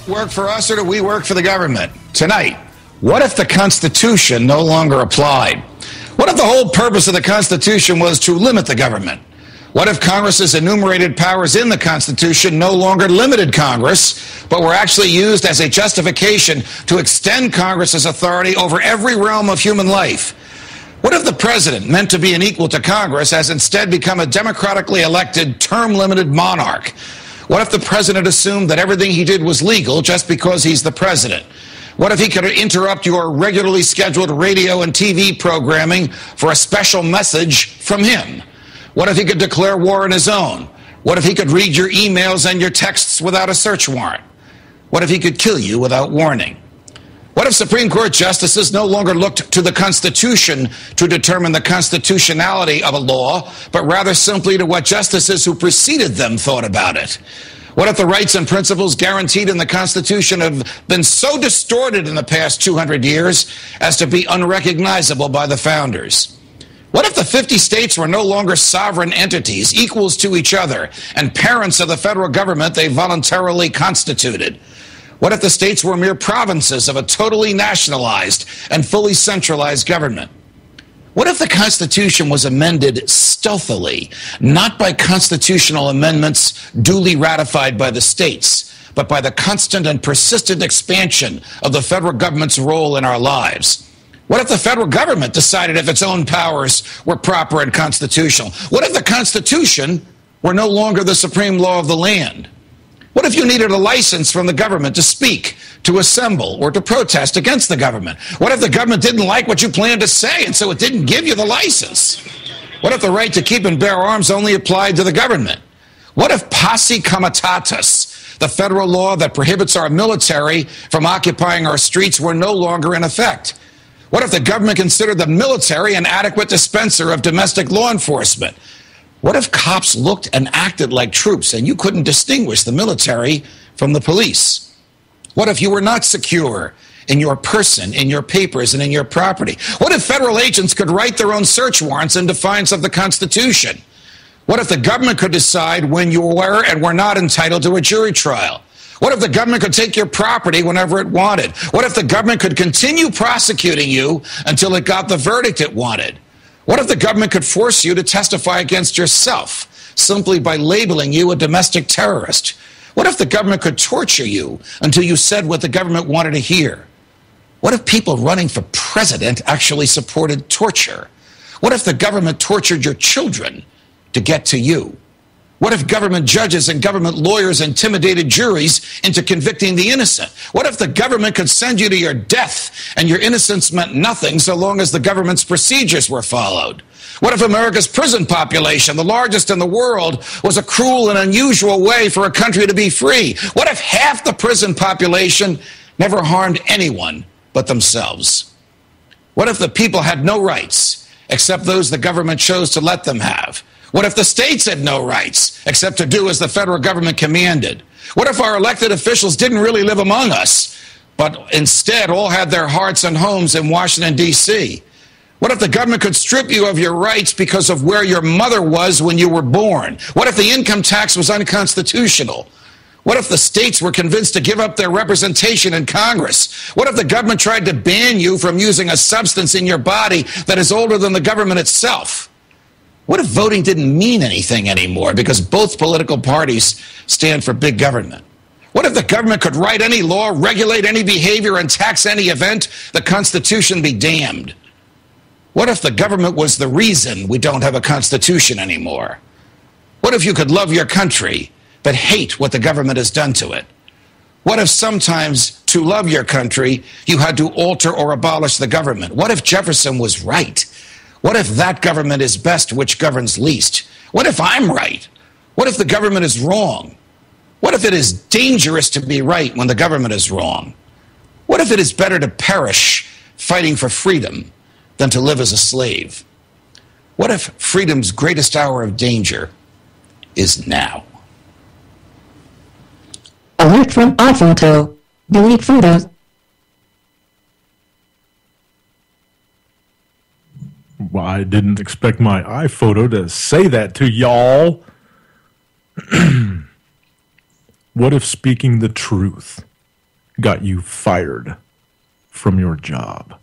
Work for us or do we work for the government? Tonight, what if the Constitution no longer applied? What if the whole purpose of the Constitution was to limit the government? What if Congress's enumerated powers in the Constitution no longer limited Congress, but were actually used as a justification to extend Congress's authority over every realm of human life? What if the president, meant to be an equal to Congress, has instead become a democratically elected, term-limited monarch? What if the president assumed that everything he did was legal just because he's the president? What if he could interrupt your regularly scheduled radio and TV programming for a special message from him? What if he could declare war on his own? What if he could read your emails and your texts without a search warrant? What if he could kill you without warning? What if Supreme Court justices no longer looked to the Constitution to determine the constitutionality of a law, but rather simply to what justices who preceded them thought about it? What if the rights and principles guaranteed in the Constitution have been so distorted in the past 200 years as to be unrecognizable by the founders? What if the 50 states were no longer sovereign entities, equals to each other, and parents of the federal government they voluntarily constituted? What if the states were mere provinces of a totally nationalized and fully centralized government? What if the Constitution was amended stealthily, not by constitutional amendments duly ratified by the states, but by the constant and persistent expansion of the federal government's role in our lives? What if the federal government decided if its own powers were proper and constitutional? What if the Constitution were no longer the supreme law of the land? What if you needed a license from the government to speak, to assemble, or to protest against the government? What if the government didn't like what you planned to say, and so it didn't give you the license? What if the right to keep and bear arms only applied to the government? What if posse comitatus, the federal law that prohibits our military from occupying our streets, were no longer in effect? What if the government considered the military an adequate dispenser of domestic law enforcement? What if cops looked and acted like troops and you couldn't distinguish the military from the police? What if you were not secure in your person, in your papers, and in your property? What if federal agents could write their own search warrants in defiance of the Constitution? What if the government could decide when you were and were not entitled to a jury trial? What if the government could take your property whenever it wanted? What if the government could continue prosecuting you until it got the verdict it wanted? What if the government could force you to testify against yourself simply by labeling you a domestic terrorist? What if the government could torture you until you said what the government wanted to hear? What if people running for president actually supported torture? What if the government tortured your children to get to you? What if government judges and government lawyers intimidated juries into convicting the innocent? What if the government could send you to your death and your innocence meant nothing so long as the government's procedures were followed? What if America's prison population, the largest in the world, was a cruel and unusual way for a country to be free? What if half the prison population never harmed anyone but themselves? What if the people had no rights except those the government chose to let them have? What if the states had no rights except to do as the federal government commanded? What if our elected officials didn't really live among us, but instead all had their hearts and homes in Washington, D.C.? What if the government could strip you of your rights because of where your mother was when you were born? What if the income tax was unconstitutional? What if the states were convinced to give up their representation in Congress? What if the government tried to ban you from using a substance in your body that is older than the government itself? What if voting didn't mean anything anymore because both political parties stand for big government? What if the government could write any law, regulate any behavior, and tax any event? The Constitution be damned. What if the government was the reason we don't have a Constitution anymore? What if you could love your country but hate what the government has done to it? What if sometimes to love your country you had to alter or abolish the government? What if Jefferson was right? What if that government is best which governs least? What if I'm right? What if the government is wrong? What if it is dangerous to be right when the government is wrong? What if it is better to perish fighting for freedom than to live as a slave? What if freedom's greatest hour of danger is now? Alert from iPhoto. Delete photos. Well, I didn't expect my iPhoto to say that to y'all. What if speaking the truth got you fired from your job.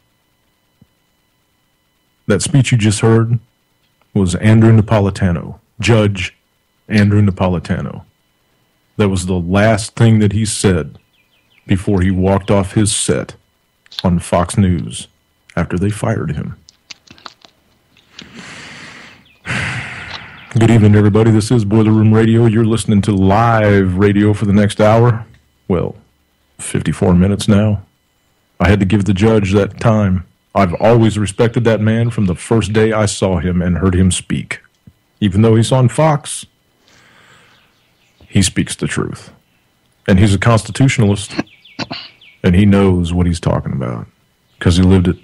That speech you just heard was Andrew Napolitano, Judge Andrew Napolitano. That was the last thing that he said before he walked off his set on Fox News after they fired him. Good evening, everybody. This is Boiler Room Radio. You're listening to live radio for the next hour. Well, 54 minutes now. I had to give the judge that time. I've always respected that man from the first day I saw him and heard him speak. Even though he's on Fox, he speaks the truth. And he's a constitutionalist, and he knows what he's talking about because he lived it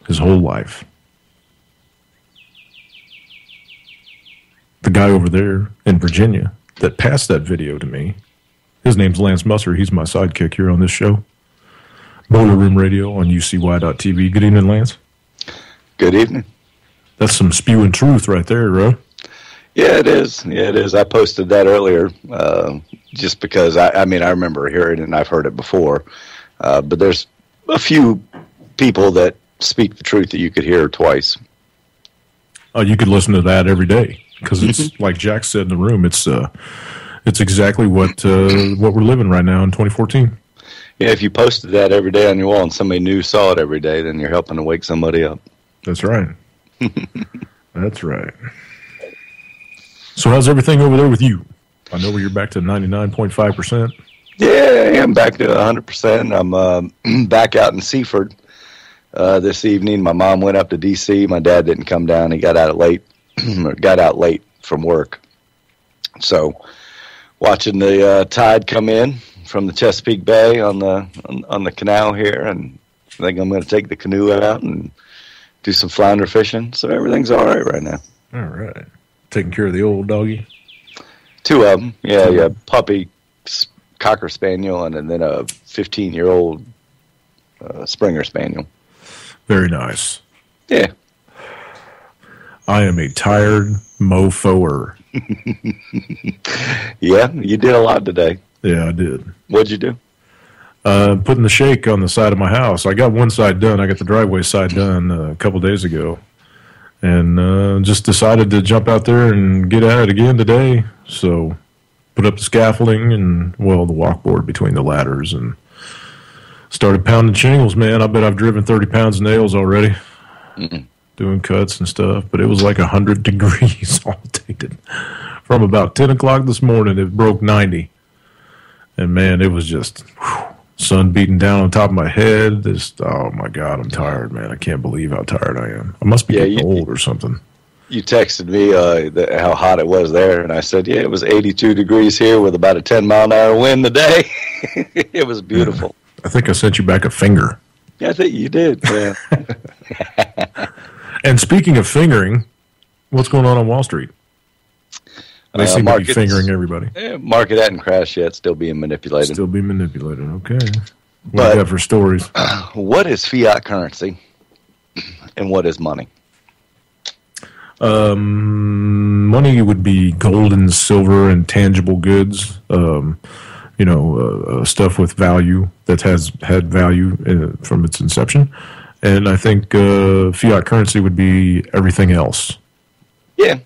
his whole life. The guy over there in Virginia that passed that video to me, his name's Lance Musser. He's my sidekick here on this show. Boiler Room Radio on UCY.TV. Good evening, Lance. Good evening. That's some spewing truth right there, right? Yeah, it is. Yeah, it is. I posted that earlier just because, I remember hearing it and I've heard it before. But there's a few people that speak the truth that you could hear twice. Oh, you could listen to that every day because it's like Jack said in the room. It's exactly what we're living right now in 2014. Yeah, if you posted that every day on your wall and somebody new saw it every day, then you're helping to wake somebody up. That's right. That's right. So how's everything over there with you? I know you're back to 99.5%. Yeah, I am back to 100%. I'm back out in Seaford this evening. My mom went up to D.C. My dad didn't come down. He got out late from work. So watching the tide come in from the Chesapeake Bay on the canal here, and I think I'm going to take the canoe out and do some flounder fishing. So everything's all right now. All right. Taking care of the old doggy? 2 of them. Yeah, puppy, Cocker Spaniel, and then a 15-year-old Springer Spaniel. Very nice. Yeah. I am a tired mofoer. Yeah, you did a lot today. Yeah, I did. What'd you do? Putting the shake on the side of my house. I got one side done. I got the driveway side done a couple days ago. And just decided to jump out there and get at it again today. So put up the scaffolding and, the walkboard between the ladders and started pounding shingles, man. I bet I've driven 30 pounds of nails already. Doing cuts and stuff. But it was like 100 degrees all day. From about 10 o'clock this morning, it broke 90. And, man, it was just sun beating down on top of my head. Oh, my God, I'm tired, man. I can't believe how tired I am. I must be getting old or something. You texted me how hot it was there, and I said, yeah, it was 82 degrees here with about a 10-mile-an-hour wind today. It was beautiful. Yeah. I think I sent you back a finger. Yeah, I think you did, yeah. And speaking of fingering, what's going on Wall Street? They seem to be fingering everybody. Market hadn't crashed yet, still being manipulated. Still being manipulated, okay. What do you have for stories? What is fiat currency and what is money? Money would be gold and silver and tangible goods, stuff with value that has had value from its inception. And I think fiat currency would be everything else. Yeah.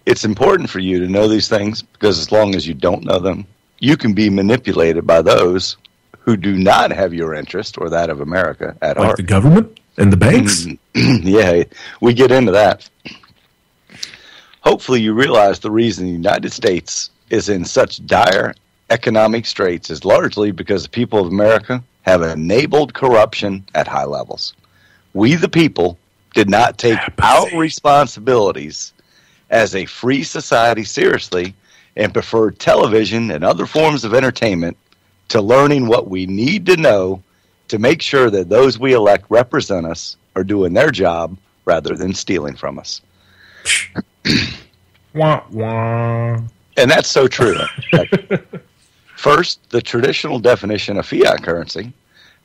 It's important for you to know these things because as long as you don't know them, you can be manipulated by those who do not have your interest or that of America at heart. Like the government and the banks? Yeah, we get into that. Hopefully you realize the reason the United States is in such dire economic straits is largely because the people of America have enabled corruption at high levels. We, the people, did not take our responsibilities as a free society seriously and preferred television and other forms of entertainment to learning what we need to know to make sure that those we elect represent us are doing their job rather than stealing from us. Wah, wah. And that's so true. First, the traditional definition of fiat currency.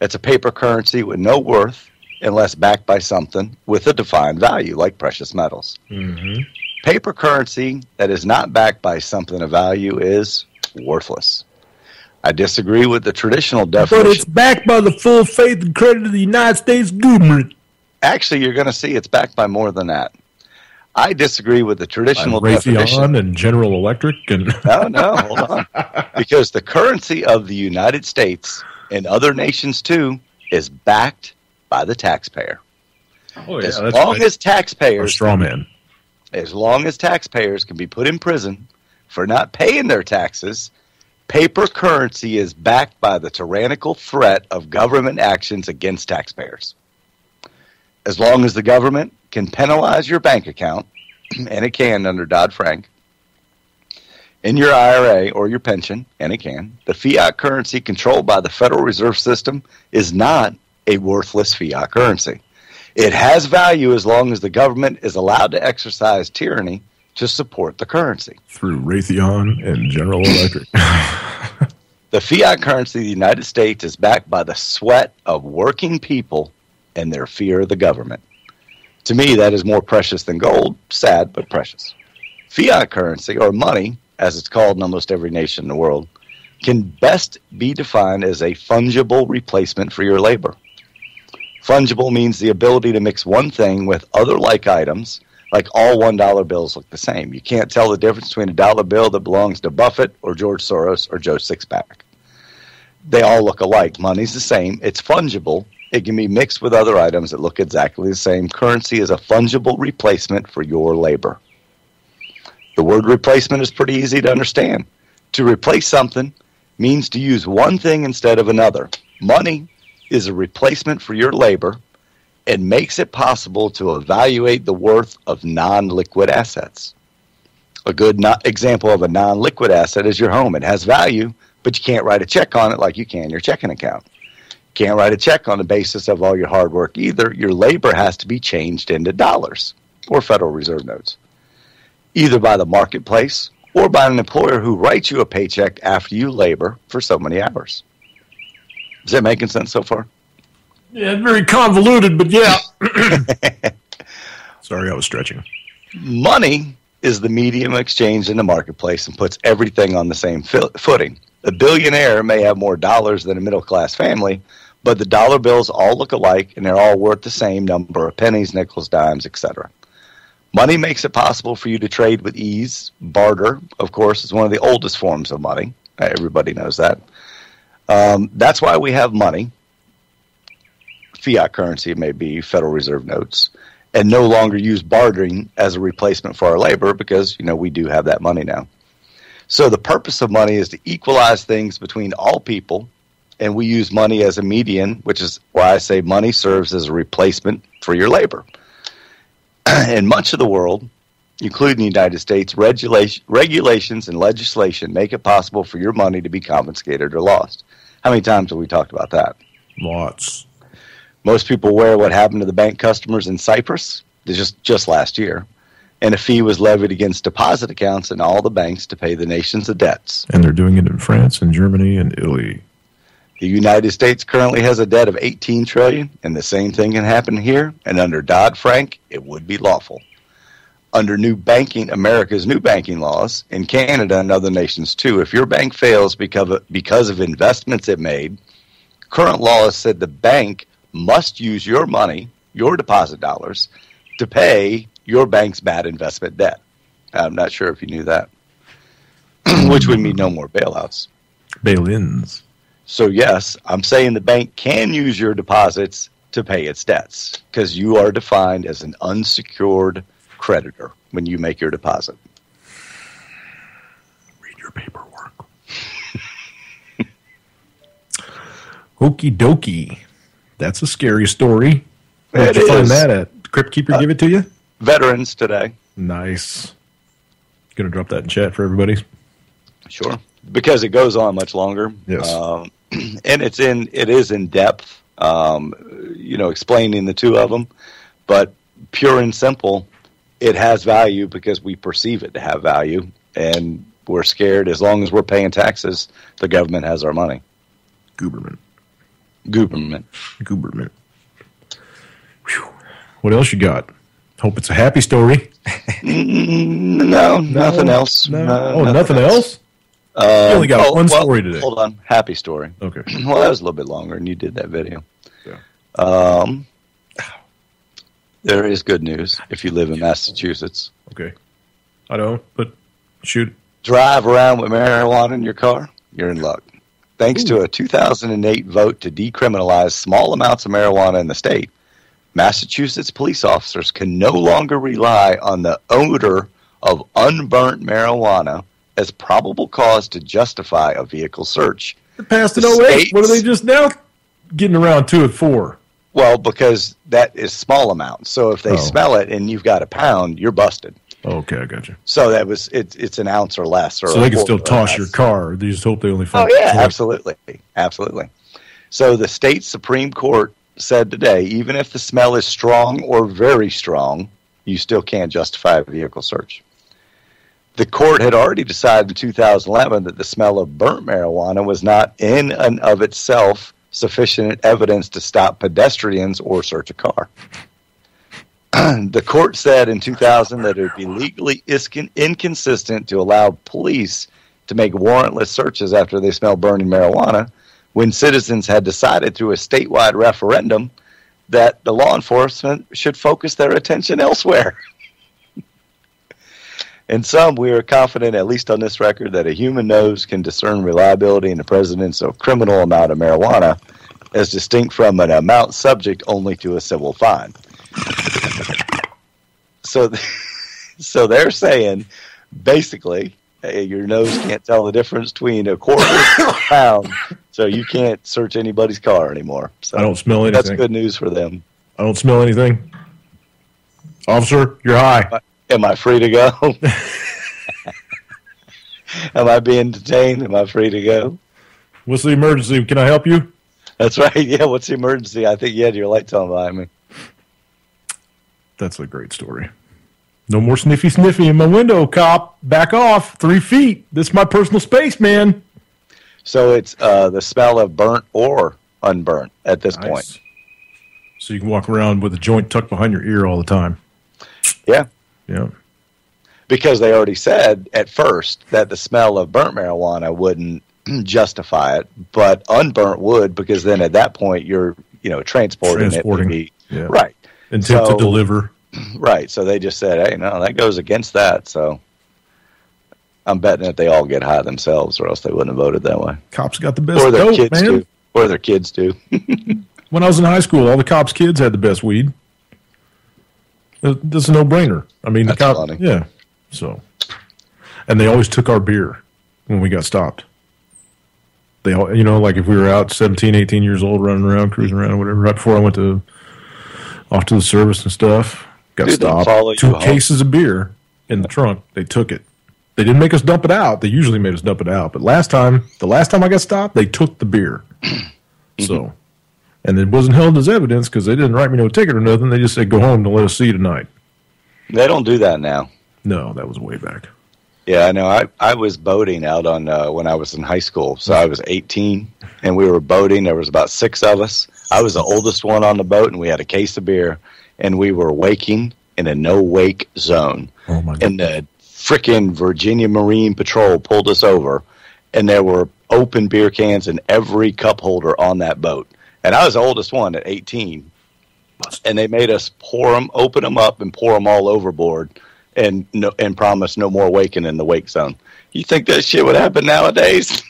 It's a paper currency with no worth unless backed by something with a defined value, like precious metals. Mm-hmm. Paper currency that is not backed by something of value is worthless. I disagree with the traditional definition. But it's backed by the full faith and credit of the United States government. Actually, you're going to see it's backed by more than that. I disagree with the traditional definition. And General Electric. And No, hold on. Because the currency of the United States and other nations, too, is backed by the taxpayer. Oh, yeah, as long as taxpayers... straw man. As long as taxpayers can be put in prison for not paying their taxes, paper currency is backed by the tyrannical threat of government actions against taxpayers. As long as the government can penalize your bank account, and it can under Dodd-Frank, in your IRA or your pension, and it can, the fiat currency controlled by the Federal Reserve System is not a worthless fiat currency. It has value as long as the government is allowed to exercise tyranny to support the currency. Through Raytheon and General Electric. The fiat currency of the United States is backed by the sweat of working people and their fear of the government. To me, that is more precious than gold. Sad, but precious. Fiat currency, or money, as it's called in almost every nation in the world, can best be defined as a fungible replacement for your labor. Fungible means the ability to mix one thing with other like items, like all $1 bills look the same. You can't tell the difference between a dollar bill that belongs to Buffett or George Soros or Joe Sixpack. They all look alike. Money's the same. It's fungible. It can be mixed with other items that look exactly the same. Currency is a fungible replacement for your labor. The word replacement is pretty easy to understand. To replace something means to use one thing instead of another. Money is a replacement for your labor and makes it possible to evaluate the worth of non-liquid assets. A good example of a non-liquid asset is your home. It has value, but you can't write a check on it like you can your checking account. You can't write a check on the basis of all your hard work either. Your labor has to be changed into dollars or Federal Reserve notes, either by the marketplace or by an employer who writes you a paycheck after you labor for so many hours. Is that making sense so far? Yeah, very convoluted, but yeah. Sorry, I was stretching. Money is the medium exchanged in the marketplace and puts everything on the same footing. A billionaire may have more dollars than a middle-class family, but the dollar bills all look alike, and they're all worth the same number of pennies, nickels, dimes, etc. Money makes it possible for you to trade with ease. Barter, of course, is one of the oldest forms of money. Everybody knows that. That's why we have money. Fiat currency may be Federal Reserve notes, and no longer use bartering as a replacement for our labor because, we do have that money now. So the purpose of money is to equalize things between all people, and we use money as a median, which is why I say money serves as a replacement for your labor. In much of the world, including the United States, regulations and legislation make it possible for your money to be confiscated or lost. How many times have we talked about that? Lots. Most people are aware of what happened to the bank customers in Cyprus just last year, and a fee was levied against deposit accounts in all the banks to pay the nation's debts. And they're doing it in France and Germany and Italy. The United States currently has a debt of $18 trillion, and the same thing can happen here, and under Dodd-Frank, it would be lawful. Under America's new banking laws, in Canada and other nations too, if your bank fails because of investments it made, current law has said the bank must use your money, your deposit dollars, to pay your bank's bad investment debt. I'm not sure if you knew that. Which would mean no more bailouts. Bail-ins. So yes, I'm saying the bank can use your deposits to pay its debts because you are defined as an unsecured creditor when you make your deposit. Read your paperwork. Okie dokie. That's a scary story. Where'd you find that at? Crypt Keeper give it to you? Veterans Today. Nice. Going to drop that in chat for everybody? Sure. Because it goes on much longer. Yes. And it is in depth, explaining the two of them. But pure and simple, it has value because we perceive it to have value. And we're scared as long as we're paying taxes, the government has our money. Gooberman. Whew. What else you got? Hope it's a happy story. No, nothing else. No. Nothing else? You only got one story today. Hold on. Happy story. Okay. Well, that was a little bit longer, and you did that video. Yeah. There is good news if you live in Massachusetts. Okay. I don't, but shoot. Drive around with marijuana in your car, you're in luck. Thanks to a 2008 vote to decriminalize small amounts of marijuana in the state, Massachusetts police officers can no longer rely on the odor of unburnt marijuana as probable cause to justify a vehicle search. It passed in 08. What are they just now getting around to it for? Well, because that is small amounts. So if they smell it and you've got a pound, you're busted. Okay, I got you. So it's an ounce or less. Or so they can still toss your car. They just hope they only find. Oh yeah, absolutely. So the state Supreme Court said today, even if the smell is strong or very strong, you still can't justify a vehicle search. The court had already decided in 2011 that the smell of burnt marijuana was not in and of itself sufficient evidence to stop pedestrians or search a car. The court said in 2000 that it would be legally inconsistent to allow police to make warrantless searches after they smell burning marijuana when citizens had decided through a statewide referendum that the law enforcement should focus their attention elsewhere. In sum, we are confident, at least on this record, that a human nose can discern reliability in the presence of criminal amount of marijuana as distinct from an amount subject only to a civil fine. So they're saying, basically, your nose can't tell the difference between a quarter and a pound, so you can't search anybody's car anymore. So I don't smell anything. That's good news for them. I don't smell anything. Officer, you're high. Am I free to go? Am I being detained? Am I free to go? What's the emergency? Can I help you? That's right. Yeah, what's the emergency? I think you had your lights on behind me. That's a great story. No more sniffy in my window, cop. Back off. 3 feet. This is my personal space, man. So it's the smell of burnt or unburnt at this point. So you can walk around with a joint tucked behind your ear all the time. Yeah. Yeah. Because they already said at first that the smell of burnt marijuana wouldn't justify it, but unburnt would, because then at that point you're, transporting it. Yeah. Right. Intent to deliver. Right. So they just said, hey, no, that goes against that. So I'm betting that they all get high themselves, or else they wouldn't have voted that way. Cops got the best or their dope, kids man. do. Or their kids do. When I was in high school, all the cops' kids had the best weed. That's a no-brainer. I mean, that's funny. Yeah. So, and they always took our beer when we got stopped. They all, like if we were out 17, 18 years old, running around, cruising around, or whatever, right before I went off to the service and stuff, got stopped. 2 cases of beer in the trunk. They took it. They didn't make us dump it out. They usually made us dump it out. But the last time I got stopped, they took the beer. So, and it wasn't held as evidence because they didn't write me no ticket or nothing. They just said, go home and let us see you tonight. They don't do that now. No, that was way back. Yeah, I know. I was boating out on when I was in high school. So I was 18, and we were boating. There was about 6 of us. I was the oldest one on the boat, and we had a case of beer, and we were waking in a no-wake zone. Oh, my God. And the frickin' Virginia Marine Patrol pulled us over, and there were open beer cans in every cup holder on that boat. And I was the oldest one at 18. And they made us open them up and pour them all overboard and promise no more waking in the wake zone. You think that shit would happen nowadays?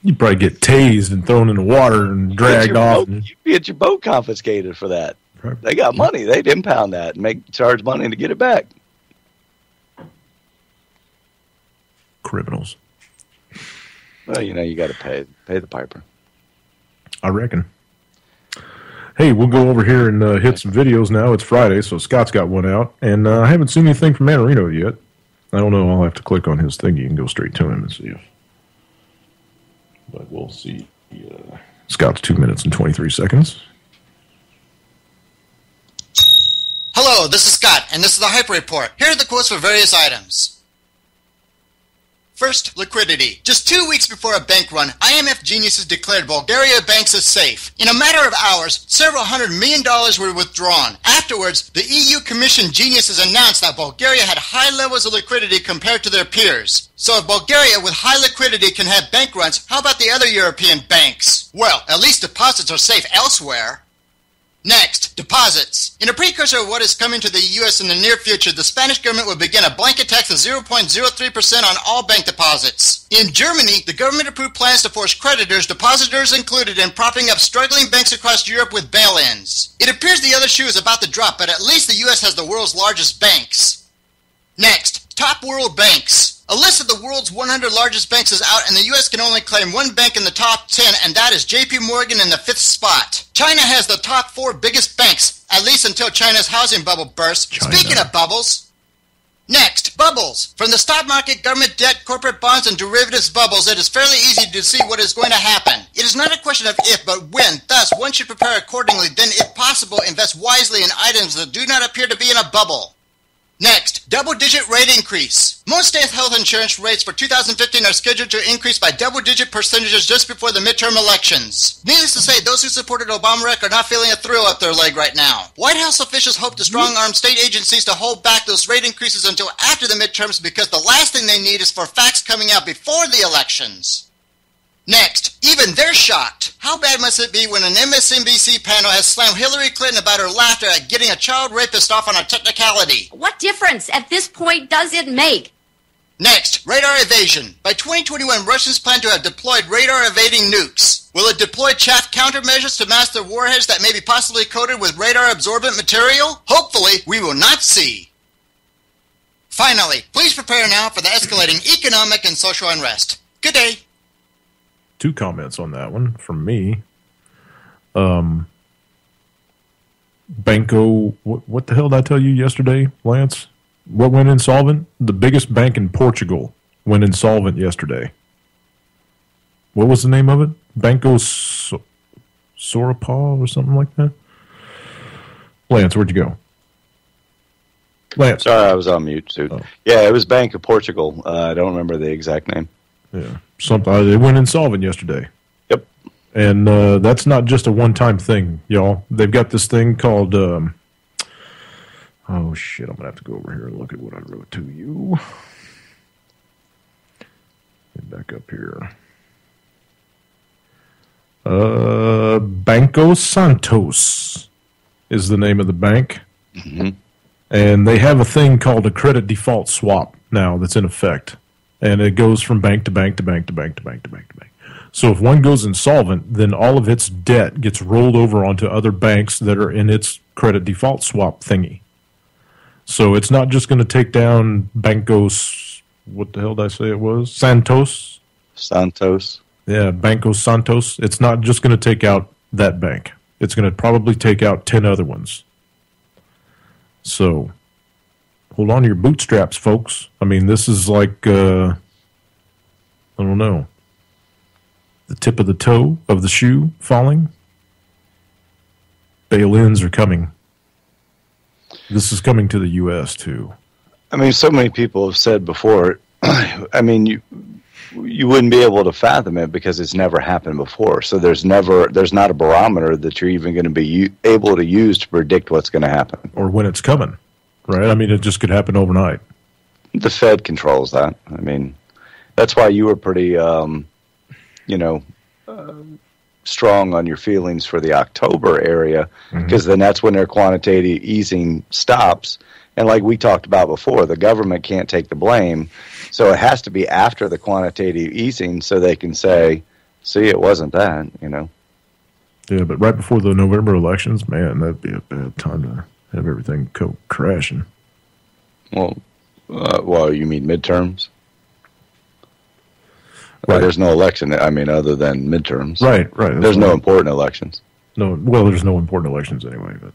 You'd probably get tased and thrown in the water and dragged off. You'd get your boat confiscated for that. Right. They got money. They'd impound that and charge money to get it back. Criminals. Well, you got to pay the piper. I reckon. Hey, we'll go over here and hit some videos now. It's Friday, so Scott's got one out. And I haven't seen anything from Manarino yet. I don't know. I'll have to click on his thingy and go straight to him and see if. But we'll see. Scott's 2 minutes and 23 seconds. Hello, this is Scott, and this is the Hyper Report. Here are the quotes for various items. First, liquidity. Just 2 weeks before a bank run, IMF geniuses declared Bulgaria banks as safe. In a matter of hours, several $100 million were withdrawn. Afterwards, the EU Commission geniuses announced that Bulgaria had high levels of liquidity compared to their peers. So if Bulgaria with high liquidity can have bank runs, how about the other European banks? Well, at least deposits are safe elsewhere. Next, deposits. In a precursor of what is coming to the U.S. in the near future, the Spanish government will begin a blanket tax of 0.03% on all bank deposits. In Germany, the government approved plans to force creditors, depositors included, in propping up struggling banks across Europe with bail-ins. It appears the other shoe is about to drop, but at least the U.S. has the world's largest banks. Next, top world banks. A list of the world's 100 largest banks is out, and the U.S. can only claim one bank in the top 10, and that is J.P. Morgan in the 5th spot. China has the top 4 biggest banks, at least until China's housing bubble bursts. Speaking of bubbles. Next, bubbles. From the stock market, government debt, corporate bonds, and derivatives bubbles, it is fairly easy to see what is going to happen. It is not a question of if, but when. Thus, one should prepare accordingly, then, if possible, invest wisely in items that do not appear to be in a bubble. Next, double-digit rate increase. Most state health insurance rates for 2015 are scheduled to increase by double-digit percentages just before the midterm elections. Needless to say, those who supported Obama are not feeling a thrill up their leg right now. White House officials hope to strong-arm state agencies to hold back those rate increases until after the midterms because the last thing they need is for facts coming out before the elections. Next, even they're shocked. How bad must it be when an MSNBC panel has slammed Hillary Clinton about her laughter at getting a child rapist off on a technicality? What difference at this point does it make? Next, radar evasion. By 2021, Russians plan to have deployed radar-evading nukes. Will it deploy chaff countermeasures to master warheads that may be possibly coated with radar-absorbent material? Hopefully, we will not see. Finally, please prepare now for the escalating economic and social unrest. Good day. 2 comments on that one from me. Banco, what the hell did I tell you yesterday, Lance? What went insolvent? The biggest bank in Portugal went insolvent yesterday. What was the name of it? Banco Sorapal or something like that? Lance, where'd you go? Lance. Sorry, I was on mute, dude. Oh. Yeah, it was Bank of Portugal. I don't remember the exact name. Yeah, something. They went insolvent yesterday. Yep. And that's not just a one-time thing, y'all. They've got this thing called... oh, shit. I'm going to have to go over here and look at what I wrote to you. Get back up here. Banco Santos is the name of the bank. Mm-hmm. And they have a thing called a credit default swap now that's in effect. And it goes from bank to bank to bank to bank to bank to bank to bank. So if one goes insolvent, then all of its debt gets rolled over onto other banks that are in its credit default swap thingy. So it's not just going to take down Banco's, what the hell did I say it was? Santos? Santos. Yeah, Banco Santos. It's not just going to take out that bank. It's going to probably take out 10 other ones. So... hold on to your bootstraps, folks. I mean, this is like, I don't know, the tip of the toe of the shoe falling. Bail-ins are coming. This is coming to the U.S., too. I mean, so many people have said before, I mean, you wouldn't be able to fathom it because it's never happened before. So there's not a barometer that you're even going to be able to use to predict what's going to happen. Or when it's coming. Right? I mean, it just could happen overnight. The Fed controls that. I mean, that's why you were pretty, strong on your feelings for the October area, because then that's when their quantitative easing stops. And like we talked about before, the government can't take the blame. So it has to be after the quantitative easing so they can say, see, it wasn't that, Yeah, but right before the November elections, man, that'd be a bad time to have everything go crashing. Well, you mean midterms? Right. There's no election, I mean, other than midterms. Right. There's no important elections. No, well, there's no important elections anyway. But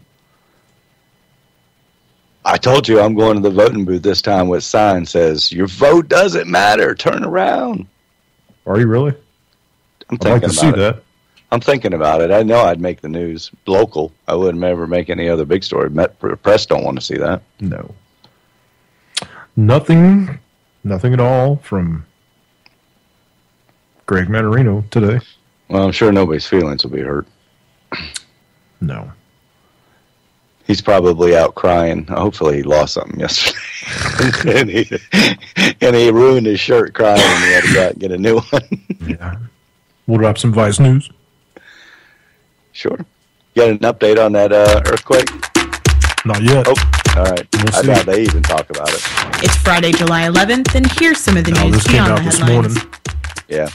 I told you I'm going to the voting booth this time with a sign says, your vote doesn't matter, turn around. Are you really? I'd like to see that. I'm thinking about it. I know I'd make the news local. I wouldn't ever make any other big story. Press don't want to see that. No. Nothing at all from Greg Manarino today. Well, I'm sure nobody's feelings will be hurt. No. He's probably out crying. Hopefully he lost something yesterday. and he ruined his shirt crying and he had to go out and get a new one. Yeah. We'll drop some Vice news. Sure. You got an update on that earthquake? Not yet. Oh, all right. I doubt they even talk about it. It's Friday, July 11th, and here's some of the news This came beyond out the this headlines. morning. Yeah.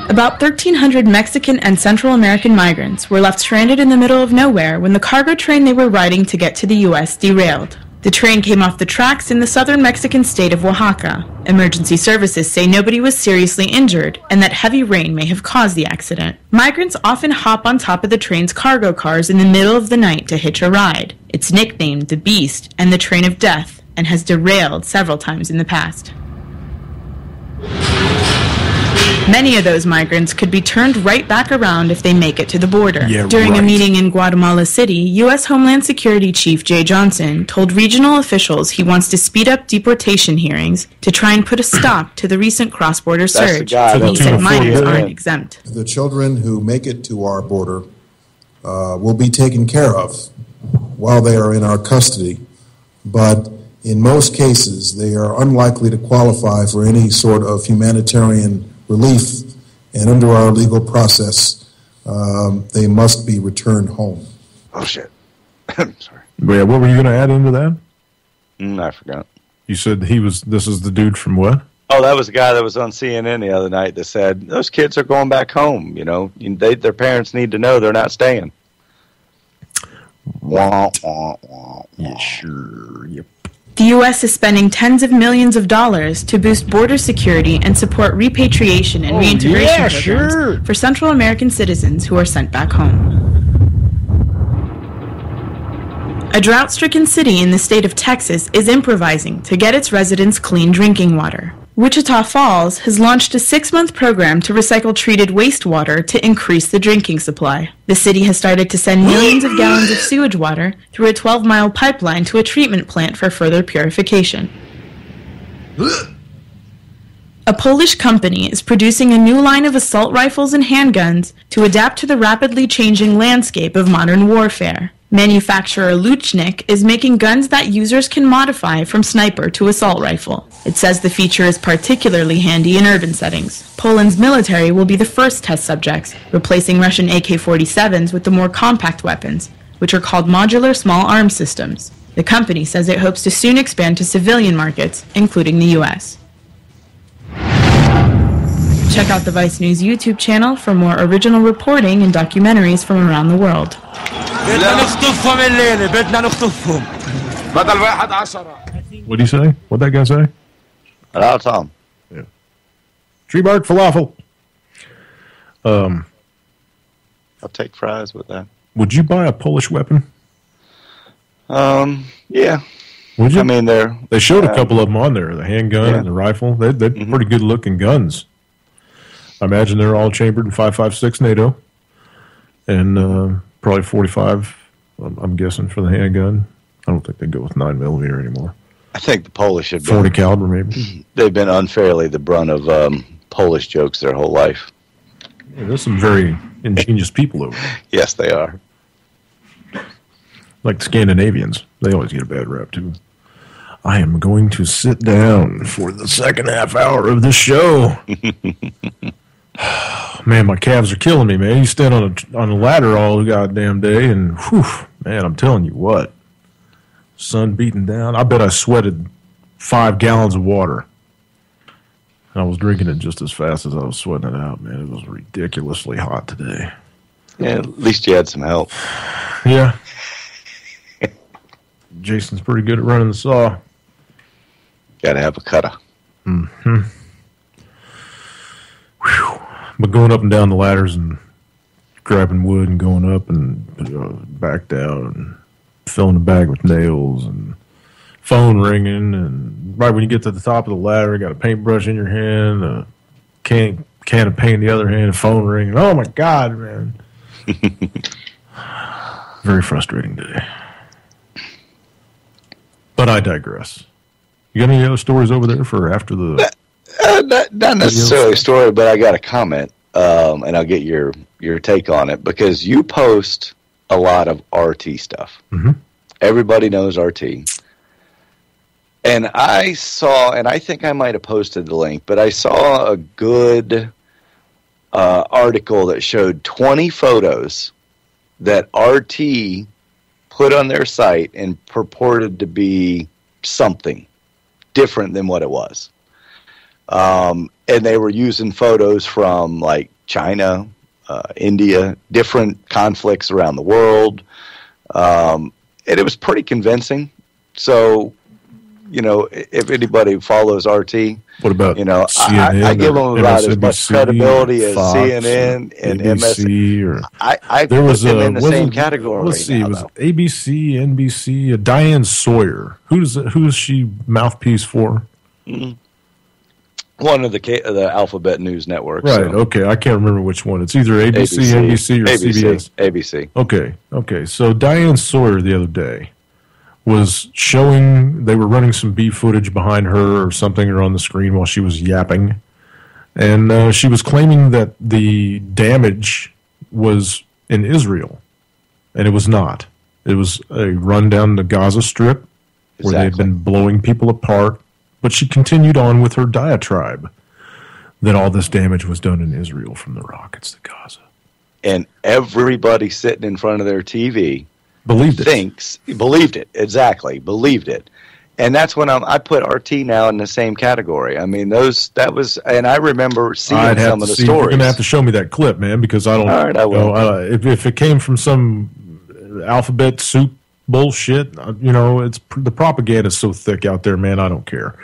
About 1,300 Mexican and Central American migrants were left stranded in the middle of nowhere when the cargo train they were riding to get to the U.S. derailed. The train came off the tracks in the southern Mexican state of Oaxaca. Emergency services say nobody was seriously injured and that heavy rain may have caused the accident. Migrants often hop on top of the train's cargo cars in the middle of the night to hitch a ride. It's nicknamed the Beast and the Train of Death and has derailed several times in the past. Many of those migrants could be turned right back around if they make it to the border. Yeah, During a right. meeting in Guatemala City, U.S. Homeland Security Chief Jay Johnson told regional officials he wants to speed up deportation hearings to try and put a stop to the recent cross-border the surge. guy that He said was minors before, aren't exempt. The children who make it to our border will be taken care of while they are in our custody, but in most cases they are unlikely to qualify for any sort of humanitarian relief, and under our legal process, they must be returned home. Oh, shit. Sorry. But yeah, what were you going to add into that? I forgot. You said this is the dude from what? Oh, that was the guy that was on CNN the other night that said, those kids are going back home. You know, their parents need to know they're not staying. Wah, wah, wah, wah. Yeah, sure. Yep. The U.S. is spending tens of millions of dollars to boost border security and support repatriation and reintegration programs for Central American citizens who are sent back home. A drought-stricken city in the state of Texas is improvising to get its residents clean drinking water. Wichita Falls has launched a 6-month program to recycle treated wastewater to increase the drinking supply. The city has started to send millions of gallons of sewage water through a 12-mile pipeline to a treatment plant for further purification. A Polish company is producing a new line of assault rifles and handguns to adapt to the rapidly changing landscape of modern warfare. Manufacturer Luchnik is making guns that users can modify from sniper to assault rifle. It says the feature is particularly handy in urban settings. Poland's military will be the first test subjects, replacing Russian AK-47s with the more compact weapons, which are called modular small arms systems. The company says it hopes to soon expand to civilian markets, including the U.S. Check out the Vice News YouTube channel for more original reporting and documentaries from around the world. What'd he say? What'd that guy say? Hello, Tom. Tree bark falafel. I'll take fries with that. Would you buy a Polish weapon? Yeah. Would you? I mean, they showed a couple of them on there, the handgun and the rifle. They're pretty good looking guns. I imagine they're all chambered in 5.56 NATO and probably 45, I'm guessing, for the handgun. I don't think they go with 9mm anymore. I think the Polish have 40 caliber, maybe. They've been unfairly the brunt of Polish jokes their whole life. Yeah, there's some very ingenious people over there. Yes, they are. Like the Scandinavians. They always get a bad rap, too. I am going to sit down for the second half hour of this show. Man, my calves are killing me, man. You stand on a ladder all the goddamn day, and whew, man, I'm telling you what. Sun beating down. I bet I sweated 5 gallons of water. I was drinking it just as fast as I was sweating it out, man. It was ridiculously hot today. Yeah, at least you had some help. Yeah. Jason's pretty good at running the saw. Got to have a cutter. Mm-hmm. Whew. But going up and down the ladders and grabbing wood and going up and back down and filling the bag with nails and phone ringing, and right when you get to the top of the ladder, you got a paintbrush in your hand, a can of paint in the other hand, a phone ringing. Oh my God, man. Very frustrating day. But I digress. You got any other stories over there for after the... not necessarily a story, but I got a comment, and I'll get your take on it, because you post a lot of RT stuff. Mm-hmm. Everybody knows RT. And I saw, and I think I might have posted the link, but I saw a good article that showed 20 photos that RT put on their site and purported to be something different than what it was. And they were using photos from like China, India, different conflicts around the world. And it was pretty convincing. So, you know, if anybody follows RT, what about CNN? I give them about as much credibility as Fox CNN and ABC MS. I there was them in the same category. Let's see, it was ABC, NBC, Diane Sawyer. Who is she mouthpiece for? Mm-hmm. One of the Alphabet News networks. Right. So. Okay. I can't remember which one. It's either ABC, NBC, or CBS. ABC. Okay. So Diane Sawyer the other day was showing, they were running some B footage behind her or something, or on the screen while she was yapping. And she was claiming that the damage was in Israel. And it was not. It was a run down the Gaza Strip where they'd been blowing people apart. But she continued on with her diatribe that all this damage was done in Israel from the rockets to Gaza. And everybody sitting in front of their TV believed it. Exactly. Believed it. And that's when I put RT now in the same category. I mean, and I remember seeing some of the stories. You're going to have to show me that clip, man, because I don't All right, I will. If it came from some alphabet soup bullshit, it's the propaganda is so thick out there, man. I don't care.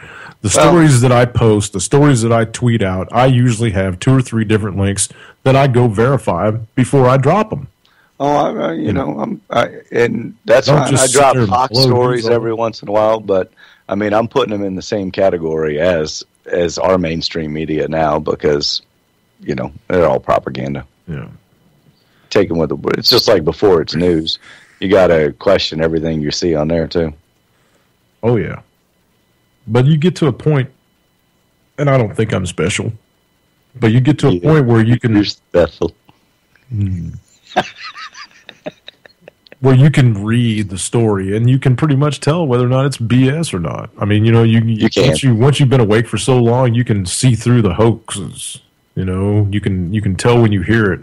The stories that I post, the stories that I tweet out, I usually have 2 or 3 different links that I go verify before I drop them. Oh, and that's fine. I drop Fox stories every once in a while, but I mean, I'm putting them in the same category as our mainstream media now, because they're all propaganda. Yeah, taken with it's just like before it's news. You got to question everything you see on there too. Oh yeah, but you get to a point, and I don't think I'm special, but you get to a point where you can. You're special. Where you can read the story and you can pretty much tell whether or not it's BS or not. I mean, you can. Once you've been awake for so long, you can see through the hoaxes. You can tell when you hear it.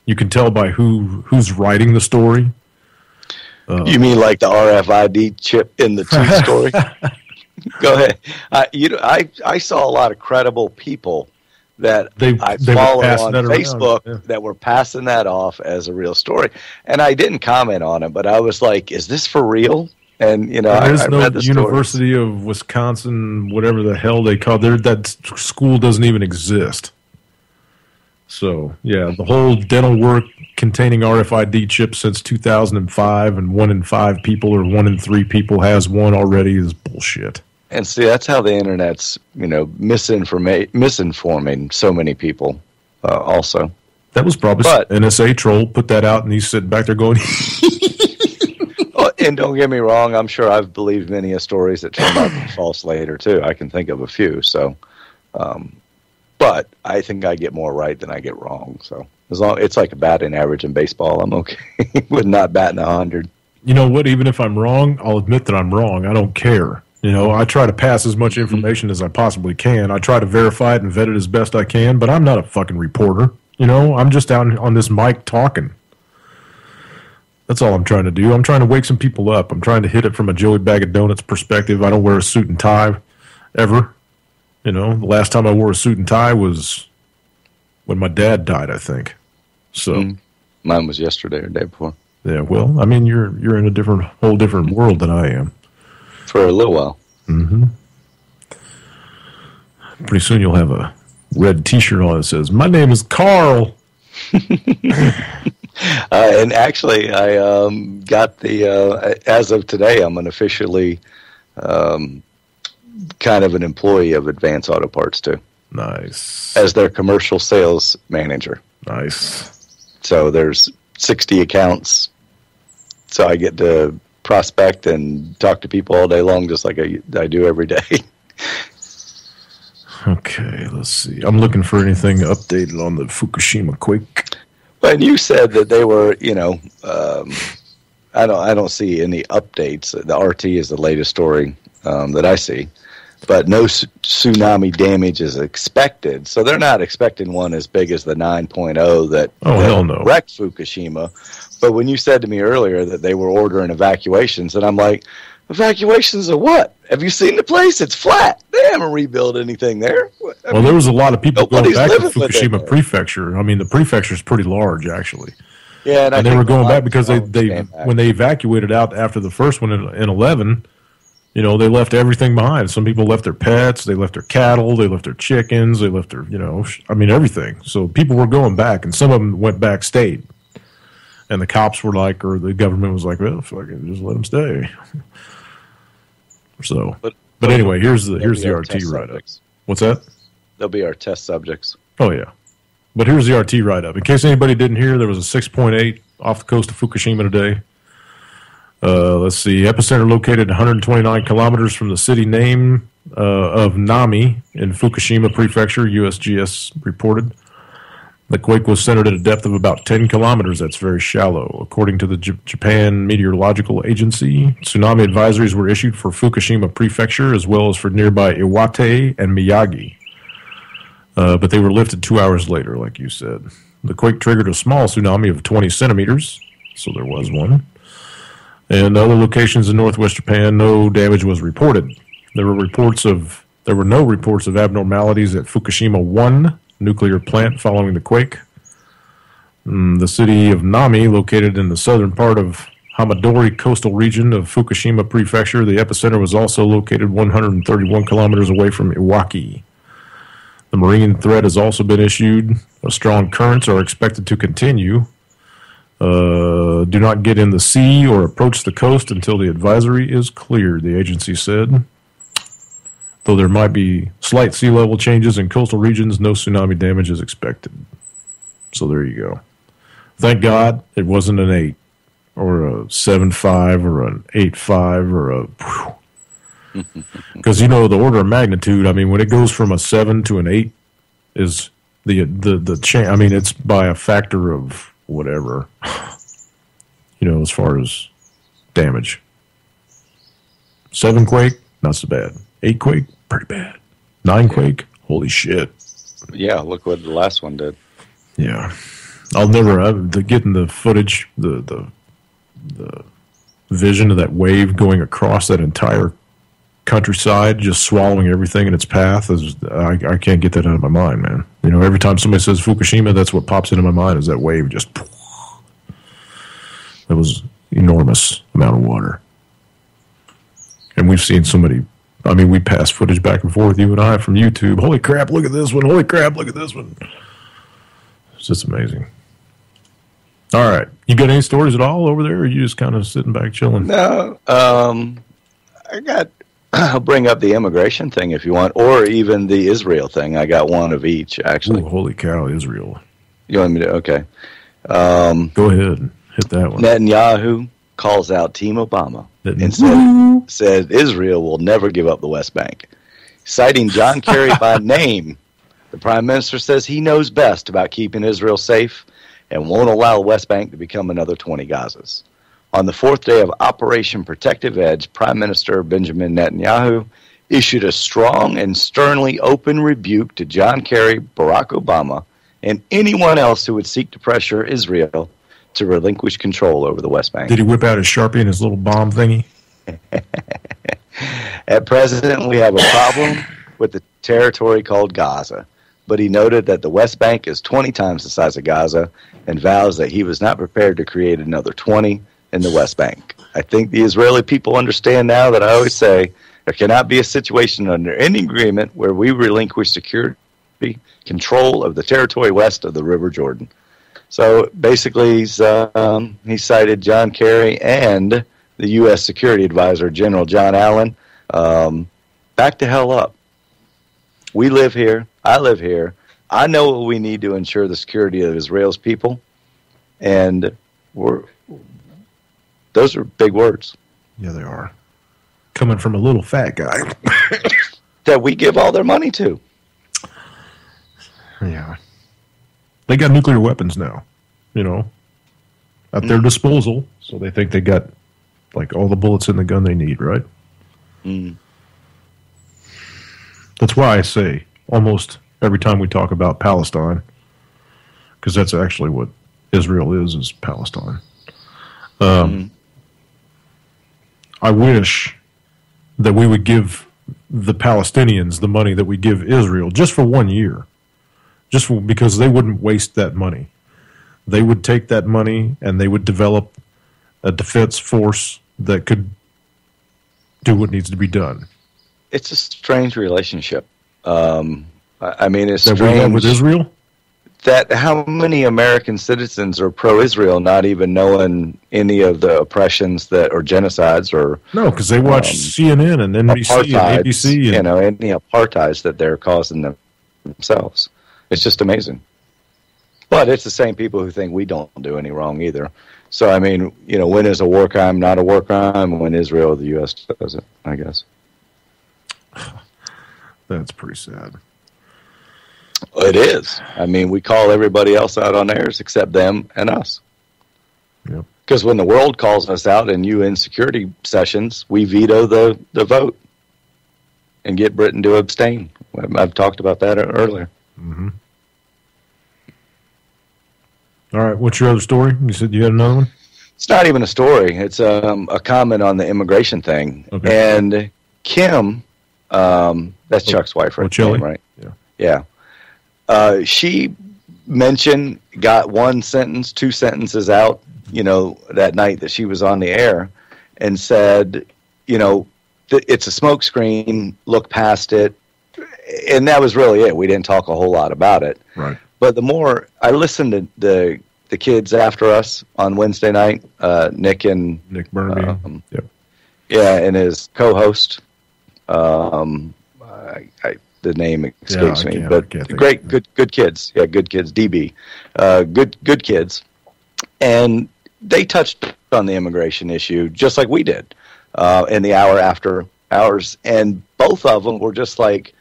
You can tell by who's writing the story. You mean like the RFID chip in the tooth story? Go ahead. I saw a lot of credible people that I followed on Facebook that were passing that off as a real story. And I didn't comment on it, but I was like, is this for real? And, there is no University of Wisconsin, whatever the hell they call it. That school doesn't even exist. So, yeah, the whole dental work containing RFID chips since 2005, and 1 in 5 people or 1 in 3 people has one already is bullshit. And see, that's how the internet's, misinforming so many people also. That was probably an NSA troll put that out, and he's sitting back there going... And don't get me wrong, I'm sure I've believed many stories that turned out to be false later, too. I can think of a few, so... but I think I get more right than I get wrong, so... As long it's like a batting average in baseball, I'm okay with not batting 100. You know what? Even if I'm wrong, I'll admit that I'm wrong. I don't care. I try to pass as much information as I possibly can. I try to verify it and vet it as best I can, but I'm not a fucking reporter. I'm just out on this mic talking. That's all I'm trying to do. I'm trying to wake some people up. I'm trying to hit it from a Joey Bag of Donuts perspective. I don't wear a suit and tie ever. The last time I wore a suit and tie was when my dad died, I think. So mine was yesterday or the day before. Yeah, well, I mean, you're in a whole different world than I am. For a little while. Mm-hmm. Pretty soon you'll have a red T-shirt on that says, "My name is Carl." And actually, I got the, as of today, I'm an officially kind of an employee of Advance Auto Parts, too. Nice. As their commercial sales manager. Nice. So there's 60 accounts. So I get to prospect and talk to people all day long, just like I do every day. Okay, let's see. I'm looking for anything updated on the Fukushima quake. But you said that they were, I don't see any updates. The RT is the latest story that I see, but no tsunami damage is expected. So they're not expecting one as big as the 9.0 that hell no. wrecked Fukushima. But when you said to me earlier that they were ordering evacuations, and I'm like, evacuations of what? Have you seen the place? It's flat. They haven't rebuilt anything there. Well, there was a lot of people going back to living Fukushima Prefecture. I mean, the prefecture is pretty large, actually. Yeah, and they were going back because when they evacuated out after the first one in 11, they left everything behind. Some people left their pets, they left their cattle, they left their chickens, they left their, everything. So people were going back, and some of them went back, stayed. And the cops were like, or the government was like, well, fucking just let them stay. So, but anyway, here's the RT write-up. What's that? They'll be our test subjects. Oh, yeah. But here's the RT write-up. In case anybody didn't hear, there was a 6.8 off the coast of Fukushima today. Let's see. Epicenter located 129 kilometers from the city name of Nami in Fukushima Prefecture, USGS reported. The quake was centered at a depth of about 10 kilometers. That's very shallow. According to the Japan Meteorological Agency, tsunami advisories were issued for Fukushima Prefecture as well as for nearby Iwate and Miyagi. But they were lifted 2 hours later, like you said. The quake triggered a small tsunami of 20 centimeters, so there was one. And other locations in northwest Japan, no damage was reported. There were no reports of abnormalities at Fukushima 1 nuclear plant following the quake. The city of Nami, located in the southern part of Hamadori coastal region of Fukushima Prefecture, the epicenter was also located 131 kilometers away from Iwaki. The marine threat has also been issued. Strong currents are expected to continue. Do not get in the sea or approach the coast until the advisory is cleared, the agency said. Though there might be slight sea level changes in coastal regions, no tsunami damage is expected. So there you go. Thank God it wasn't an 8 or a 7.5 or an 8.5 or a... Because, the order of magnitude, I mean, when it goes from a 7 to an 8 is the change. I mean, it's by a factor of whatever, as far as damage. 7 quake, not so bad. 8 quake, pretty bad. 9 quake, holy shit. Yeah, look what the last one did. Yeah. I'll never, getting the footage, the vision of that wave going across that entire countryside, just swallowing everything in its path, I can't get that out of my mind, man. Every time somebody says Fukushima, that's what pops into my mind is that wave just, that was enormous amount of water. And we've seen so many. I mean, we pass footage back and forth, you and I, from YouTube. Holy crap, look at this one. Holy crap, look at this one. It's just amazing. All right. You got any stories at all over there, or are you just kind of sitting back chilling? No. I'll bring up the immigration thing if you want, or even the Israel thing. I got one of each, actually. Ooh, holy cow, Israel. You want me to? Okay. Go ahead. Hit that one. Netanyahu calls out Team Obama and said Israel will never give up the West Bank. Citing John Kerry by name, the Prime Minister says he knows best about keeping Israel safe and won't allow the West Bank to become another 20 Gazas. On the 4th day of Operation Protective Edge, Prime Minister Benjamin Netanyahu issued a strong and sternly open rebuke to John Kerry, Barack Obama, and anyone else who would seek to pressure Israel to relinquish control over the West Bank. Did he whip out his Sharpie and his little bomb thingy? At present, we have a problem with the territory called Gaza, but he noted that the West Bank is 20 times the size of Gaza and vows that he was not prepared to create another 20 in the West Bank. I think the Israeli people understand now that I always say there cannot be a situation under any agreement where we relinquish security control of the territory west of the River Jordan. So basically, he cited John Kerry and the U.S. Security Advisor, General John Allen. Back the hell up. We live here. I live here. I know what we need to ensure the security of Israel's people. And those are big words. Yeah, they are. Coming from a little fat guy. That we give all their money to. Yeah. They got nuclear weapons now, at their disposal. So they think they got, like, all the bullets in the gun they need, right? Mm. That's why I say almost every time we talk about Palestine, because that's actually what Israel is Palestine. I wish that we would give the Palestinians the money that we give Israel just for 1 year, because they wouldn't waste that money. They would take that money and they would develop a defense force that could do what needs to be done. It's a strange relationship. I mean, it's that strange we have with Israel. That how many American citizens are pro-Israel, not even knowing any of the oppressions that or genocides or no, because they watch CNN and NBC and ABC, and any apartheids that they're causing themselves. It's just amazing. But it's the same people who think we don't do any wrong either. So I mean, when is a war crime not a war crime? When Israel or the U.S. does it, I guess. That's pretty sad. It is. I mean, we call everybody else out on theirs except them and us. Yep. Because when the world calls us out in UN security sessions, we veto the vote and get Britain to abstain. I've talked about that earlier. Mm-hmm. All right. What's your other story? You said you had another one? It's not even a story. It's a comment on the immigration thing. Okay. And Kim, that's Chuck's wife, right? Right? Yeah. She mentioned, got one sentence, two sentences out, that night that she was on the air, and said, it's a smokescreen, look past it. And that was really it. We didn't talk a whole lot about it. Right. But the more I listened to the kids after us on Wednesday night, Nick Burnaby, yeah, and his co-host, the name escapes me, but good kids. Yeah, good kids. DB, good kids, and they touched on the immigration issue just like we did in the hour after hours, and both of them were just like,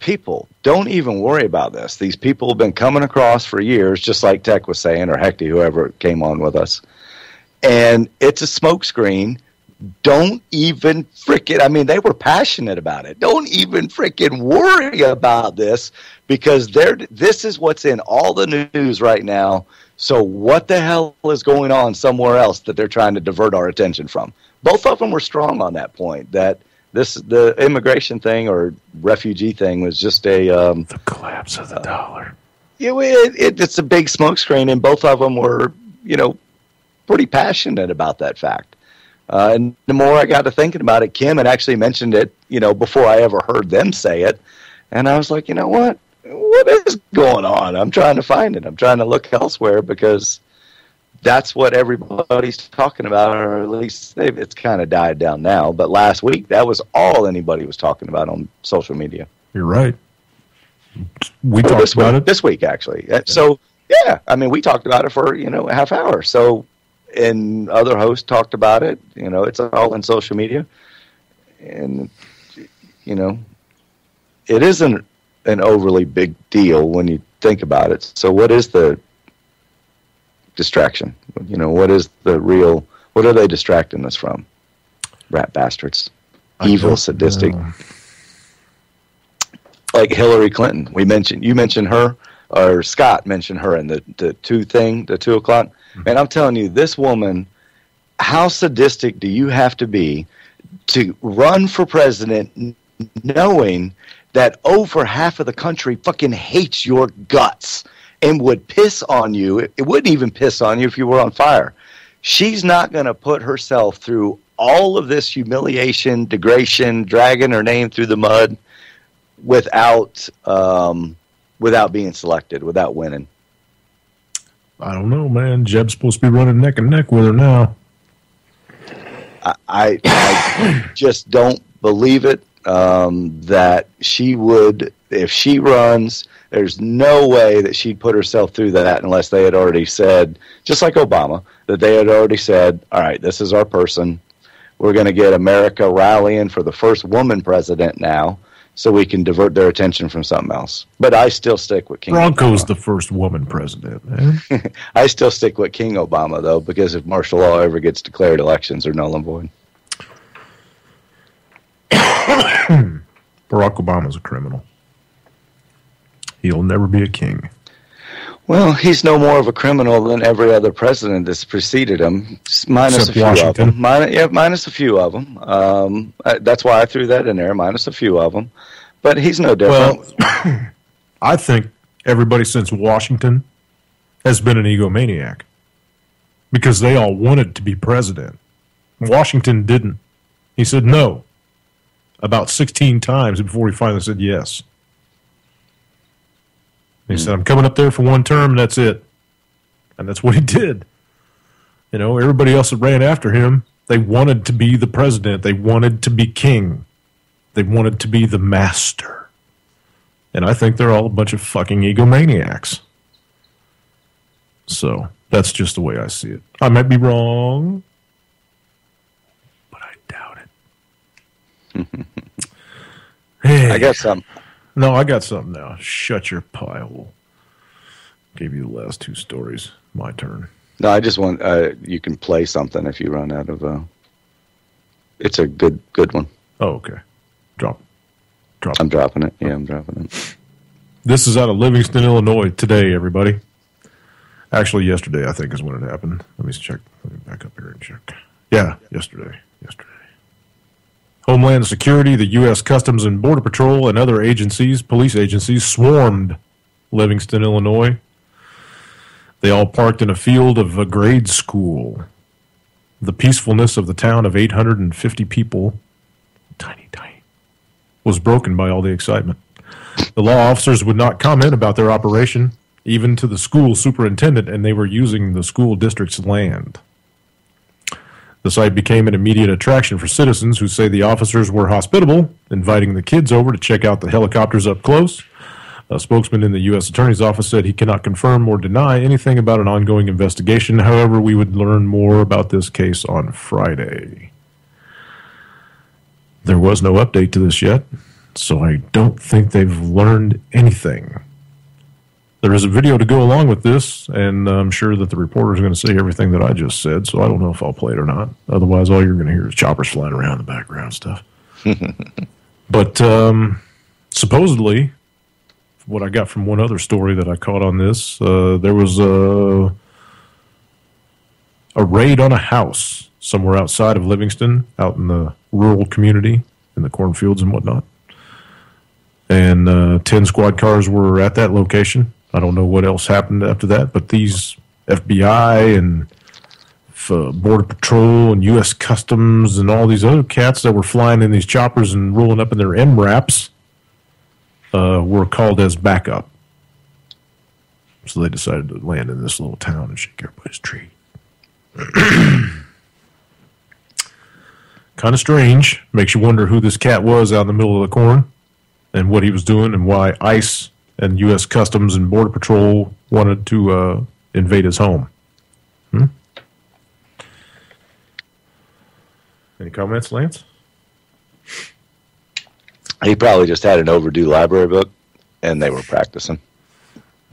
people, don't even worry about this. These people have been coming across for years, just like Tech was saying, or Hecty, whoever came on with us, and it's a smokescreen. Don't even they were passionate about it. Don't even freaking worry about this, because this is what's in all the news right now. So what the hell is going on somewhere else that they're trying to divert our attention from? Both of them were strong on that point, that the immigration thing or refugee thing was just the collapse of the dollar. It's a big smokescreen, and both of them were, pretty passionate about that fact. And the more I got to thinking about it, Kim had actually mentioned it, before I ever heard them say it. And I was like, you know what? What is going on? I'm trying to find it. I'm trying to look elsewhere, because that's what everybody's talking about, or at least it's kind of died down now. But last week, that was all anybody was talking about on social media. You're right. We talked about it this week, actually. Yeah. So, yeah, we talked about it for, a half hour. So, and other hosts talked about it. It's all in social media. And, it isn't an overly big deal when you think about it. So what is the distraction? What is the real, what are they distracting us from? Rat bastards. Evil, sadistic. Like Hillary Clinton. You mentioned her, or Scott mentioned her in the 2 o'clock. And I'm telling you, this woman, how sadistic do you have to be to run for president knowing that over half of the country fucking hates your guts and would piss on you? It wouldn't even piss on you if you were on fire. She's not going to put herself through all of this humiliation, degradation, dragging her name through the mud without being selected, without winning. I don't know, man. Jeb's supposed to be running neck and neck with her now. I just don't believe it, that she would, if she runs, there's no way that she'd put herself through that unless they had already said, just like Obama, that they had already said, all right, this is our person. We're going to get America rallying for the first woman president now. so we can divert their attention from something else. But I still stick with King Bronco's Obama. the first woman president, man. I still stick with King Obama, though, because if martial law ever gets declared, elections are null and void. Barack Obama's a criminal. He'll never be a king. Well, he's no more of a criminal than every other president that's preceded him, minus Except a few Washington. of them. Minus a few of them. That's why I threw that in there, minus a few of them. But he's no different. Well, I think everybody since Washington has been an egomaniac because they all wanted to be president. Washington didn't. He said no about 16 times before he finally said yes. He said, I'm coming up there for one term, and that's it. And that's what he did. You know, everybody else that ran after him, they wanted to be the president. They wanted to be king. They wanted to be the master. And I think they're all a bunch of fucking egomaniacs. So, that's just the way I see it. I might be wrong, but I doubt it. Hey. I got some. No, I got something now. Shut your pie hole. Gave you the last two stories. My turn. No, I just want, you can play something if you run out of, it's a good one. Oh, okay. Drop. I'm dropping it. Yeah, I'm dropping it. This is out of Livingston, Illinois today, everybody. Actually, yesterday, I think, is when it happened. Let me check. Let me back up here and check. Yeah, yesterday. Homeland Security, the U.S. Customs and Border Patrol, and other agencies, police agencies, swarmed Livingston, Illinois. They all parked in a field of a grade school. The peacefulness of the town of 850 people, tiny, was broken by all the excitement. The law officers would not comment about their operation, even to the school superintendent, and they were using the school district's land. The site became an immediate attraction for citizens who say the officers were hospitable, inviting the kids over to check out the helicopters up close. A spokesman in the U.S. Attorney's Office said he cannot confirm or deny anything about an ongoing investigation. However, we would learn more about this case on Friday. There was no update to this yet, so I don't think they've learned anything. There is a video to go along with this, and I'm sure that the reporter is going to say everything that I just said, so I don't know if I'll play it or not. Otherwise, all you're going to hear is choppers flying around in the background stuff. But supposedly, what I got from one other story that I caught on this, there was a raid on a house somewhere outside of Livingston, out in the rural community, in the cornfields and whatnot. And 10 squad cars were at that location. I don't know what else happened after that, but these FBI and Border Patrol and U.S. Customs and all these other cats that were flying in these choppers and rolling up in their MRAPs were called as backup. So they decided to land in this little town and shake everybody's tree. Kind of strange. Makes you wonder who this cat was out in the middle of the corn and what he was doing and why ICE and U.S. Customs and Border Patrol wanted to invade his home. Any comments, Lance? He probably just had an overdue library book, and they were practicing.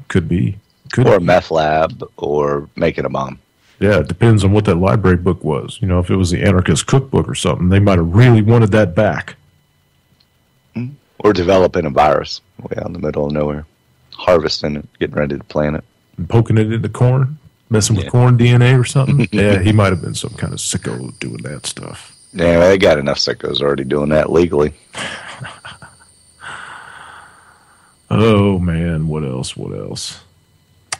Could be. Or a meth lab, or making a bomb. Yeah, it depends on what that library book was. You know, if it was the Anarchist Cookbook or something, they might have really wanted that back. Or developing a virus way out in the middle of nowhere. Harvesting it, getting ready to plant it. And poking it into corn? Messing with corn DNA or something? Yeah, he might have been some kind of sicko doing that stuff. Yeah, they got enough sickos already doing that legally. Oh, man, what else?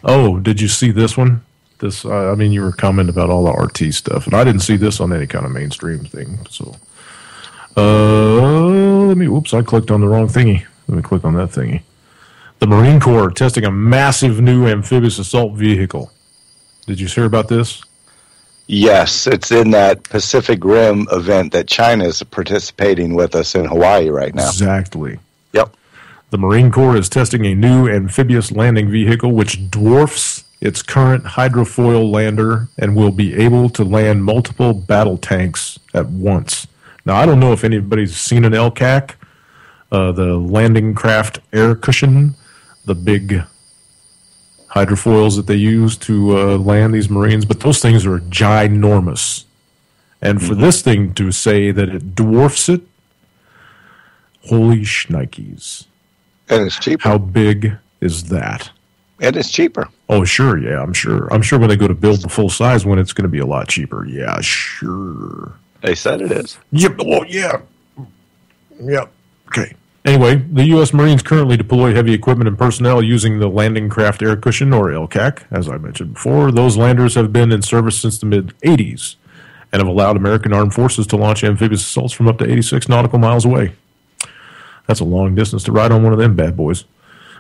Oh, did you see this one? This, I mean, you were commenting about all the RT stuff, and I didn't see this on any kind of mainstream thing, so... I clicked on the wrong thingy. Let me click on that thingy. The Marine Corps testing a massive new amphibious assault vehicle. Did you hear about this? Yes, it's in that Pacific Rim event that China is participating with us in Hawaii right now. Exactly. Yep. The Marine Corps is testing a new amphibious landing vehicle which dwarfs its current hydrofoil lander and will be able to land multiple battle tanks at once. Now, I don't know if anybody's seen an LCAC, The landing craft air cushion, the big hydrofoils that they use to land these Marines, but those things are ginormous. And for this thing to say that it dwarfs it, holy shnikes. And it's cheaper. How big is that? And it's cheaper. Oh, sure, yeah, I'm sure. I'm sure when they go to build the full size one, it's going to be a lot cheaper. Yeah, sure. They said it is. Yep, well, yeah. Yep. Okay. Anyway, the U.S. Marines currently deploy heavy equipment and personnel using the Landing Craft Air Cushion, or LCAC, as I mentioned before. Those landers have been in service since the mid-'80s and have allowed American armed forces to launch amphibious assaults from up to 86 nautical miles away. That's a long distance to ride on one of them bad boys.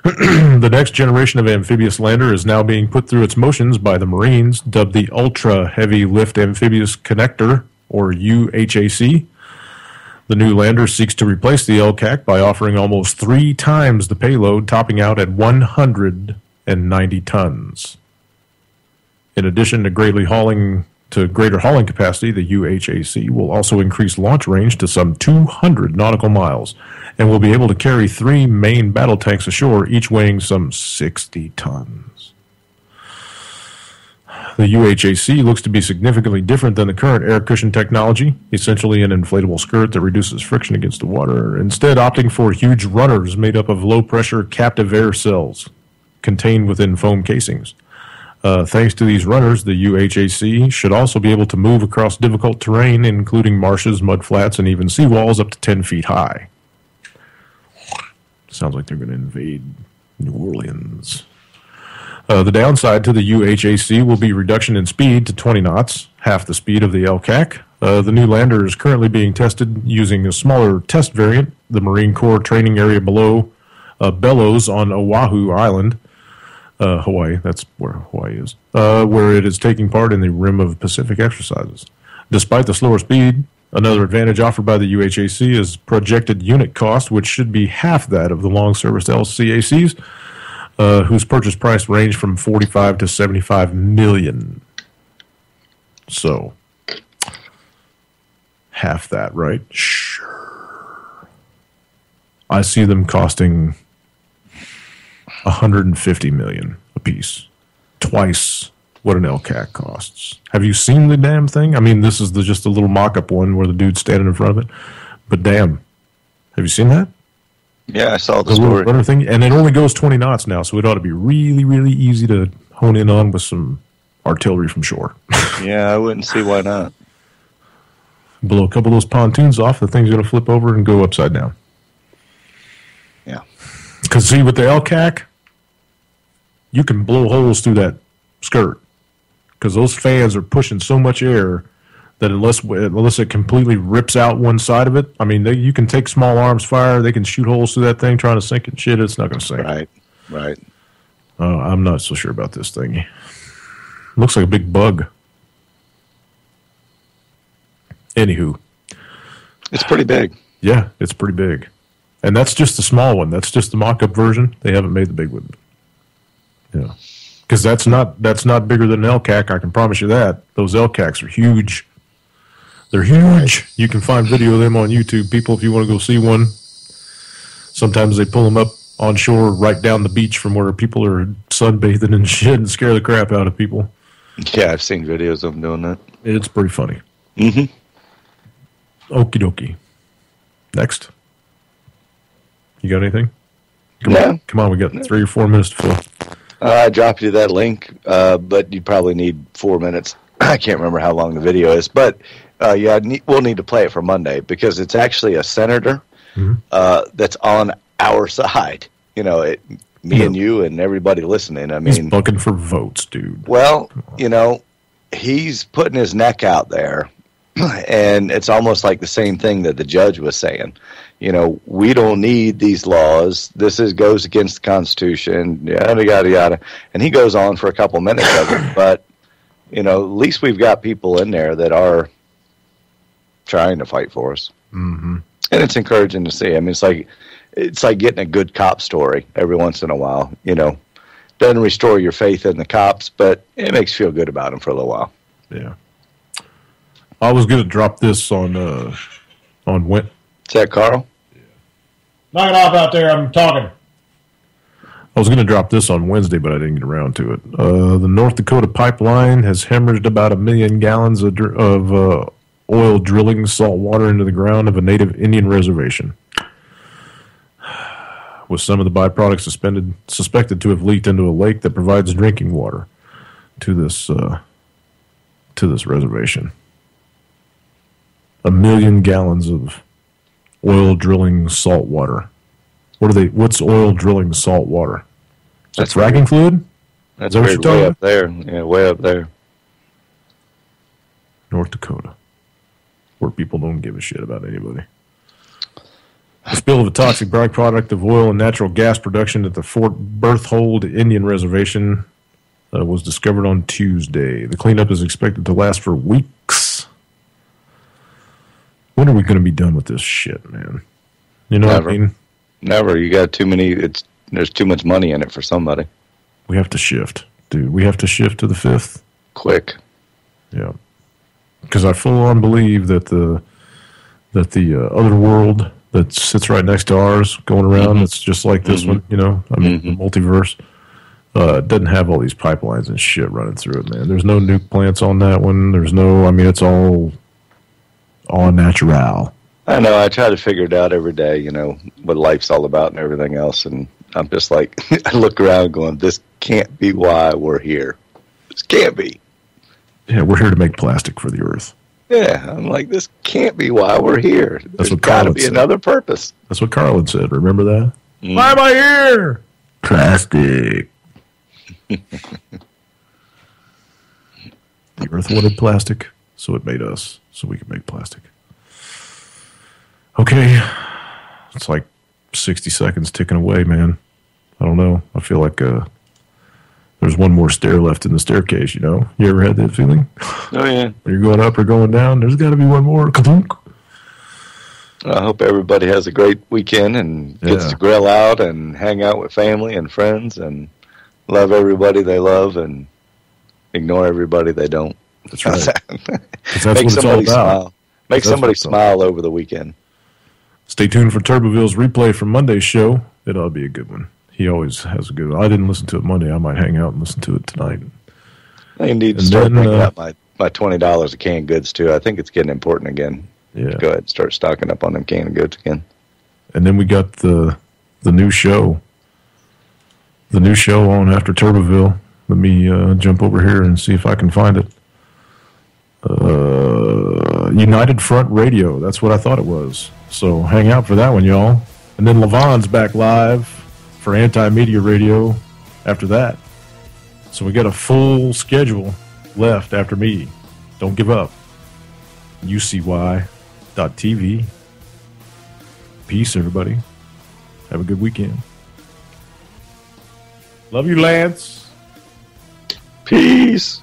The next generation of amphibious lander is now being put through its motions by the Marines, dubbed the Ultra Heavy Lift Amphibious Connector, or UHAC. The new lander seeks to replace the LCAC by offering almost 3 times the payload, topping out at 190 tons. In addition to greater hauling capacity, the UHAC will also increase launch range to some 200 nautical miles and will be able to carry 3 main battle tanks ashore, each weighing some 60 tons. The UHAC looks to be significantly different than the current air cushion technology, essentially an inflatable skirt that reduces friction against the water, instead opting for huge runners made up of low-pressure captive air cells contained within foam casings. Thanks to these runners, the UHAC should also be able to move across difficult terrain, including marshes, mudflats, and even seawalls up to 10 feet high. Sounds like they're going to invade New Orleans. The downside to the UHAC will be reduction in speed to 20 knots, half the speed of the LCAC. The new lander is currently being tested using a smaller test variant, the Marine Corps training area below Bellows on Oahu Island, Hawaii. That's where Hawaii is, where it is taking part in the Rim of Pacific exercises. Despite the slower speed, another advantage offered by the UHAC is projected unit cost, which should be half that of the long-service LCACs, whose purchase price ranged from $45 to $75 million. So, half that, right? Sure. I see them costing $150 million a piece, twice what an LCAC costs. Have you seen the damn thing? I mean, this is just a little mock-up one where the dude's standing in front of it, but damn, have you seen that? Yeah, I saw the story. Little thing, and it only goes 20 knots now, so it ought to be really, really easy to hone in on with some artillery from shore. Yeah, I wouldn't see why not. Blow a couple of those pontoons off, the thing's going to flip over and go upside down. Yeah. Because see, with the LCAC, you can blow holes through that skirt because those fans are pushing so much air that unless it completely rips out one side of it, I mean, you can take small arms fire, they can shoot holes through that thing trying to sink it. Shit, it's not going to sink. Right. I'm not so sure about this thing. Looks like a big bug. Anywho. It's pretty big. Yeah, it's pretty big. And that's just the small one. That's just the mock-up version. They haven't made the big one. Yeah. Because that's not bigger than an LCAC, I can promise you that. Those LCACs are huge. They're huge. Right. You can find video of them on YouTube, people, if you want to go see one. Sometimes they pull them up on shore right down the beach from where people are sunbathing and shit and scare the crap out of people. Yeah, I've seen videos of them doing that. It's pretty funny. Mm-hmm. Okie dokie. Next. You got anything? Come on, we got 3 or 4 minutes to fill. I dropped you that link, but you probably need 4 minutes. I can't remember how long the video is, but we'll need to play it for Monday because it's actually a senator that's on our side. You know, me and you and everybody listening. I mean, he's bucking for votes, dude. Well, you know, he's putting his neck out there, and it's almost like the same thing that the judge was saying. You know, we don't need these laws. This goes against the Constitution, yada, yada, yada. And he goes on for a couple minutes of it. But, you know, at least we've got people in there that are trying to fight for us. Mm-hmm. And it's encouraging to see. I mean, it's like getting a good cop story every once in a while. You know, doesn't restore your faith in the cops, but it makes you feel good about them for a little while. Yeah. I was going to drop this on Went. Is that Carl? Yeah. Knock it off out there. I'm talking. I was going to drop this on Wednesday, but I didn't get around to it. The North Dakota pipeline has hemorrhaged about 1 million gallons of oil drilling salt water into the ground of a native Indian reservation, with some of the byproducts suspected to have leaked into a lake that provides drinking water to this reservation. 1 million gallons of oil drilling salt water. What's oil drilling salt water? That's fracking fluid? That's way up there. Yeah, way up there. North Dakota, where people don't give a shit about anybody. The spill of a toxic byproduct of oil and natural gas production at the Fort Berthold Indian Reservation was discovered on Tuesday. The cleanup is expected to last for weeks. When are we going to be done with this shit, man? You know what I mean? Never. You got too many. There's too much money in it for somebody. We have to shift, dude. We have to shift to the 5th. Quick. Yeah. Because I full on believe that the other world that sits right next to ours going around, it's just like this one, you know, I mean, the multiverse, doesn't have all these pipelines and shit running through it, man. There's no nuke plants on that one. There's no, I mean, it's all natural. I know. I try to figure it out every day, you know, what life's all about and everything else. And I'm just like, I look around going, this can't be why we're here. This can't be. Yeah, we're here to make plastic for the earth. Yeah, I'm like, this can't be why we're here. There's got to be another purpose. That's what Carlin said. Remember that? Why am I here? Plastic. The earth wanted plastic, so it made us, so we could make plastic. Okay. It's like 60 seconds ticking away, man. I don't know. I feel like there's one more stair left in the staircase, you know? You ever had that feeling? Oh, yeah. When you're going up or going down, there's got to be one more. Ka-thunk. I hope everybody has a great weekend and gets to grill out and hang out with family and friends and love everybody they love and ignore everybody they don't. That's right. That's Make what it's all about. Smile. Make somebody smile over the weekend. Stay tuned for Turboville's replay from Monday's show. It ought to be a good one. He always has a good one. I didn't listen to it Monday. I might hang out and listen to it tonight. I need to start bringing up my $20 of canned goods, too. I think it's getting important again. Yeah. Go ahead and start stocking up on them canned goods again. And then we got the new show. The new show on after Turboville. Let me jump over here and see if I can find it. United Front Radio. That's what I thought it was. So hang out for that one, y'all. And then Levon's back live for Anti-Media Radio after that. So we got a full schedule left after me. Don't give up. UCY.TV. Peace, everybody. Have a good weekend. Love you, Lance. Peace.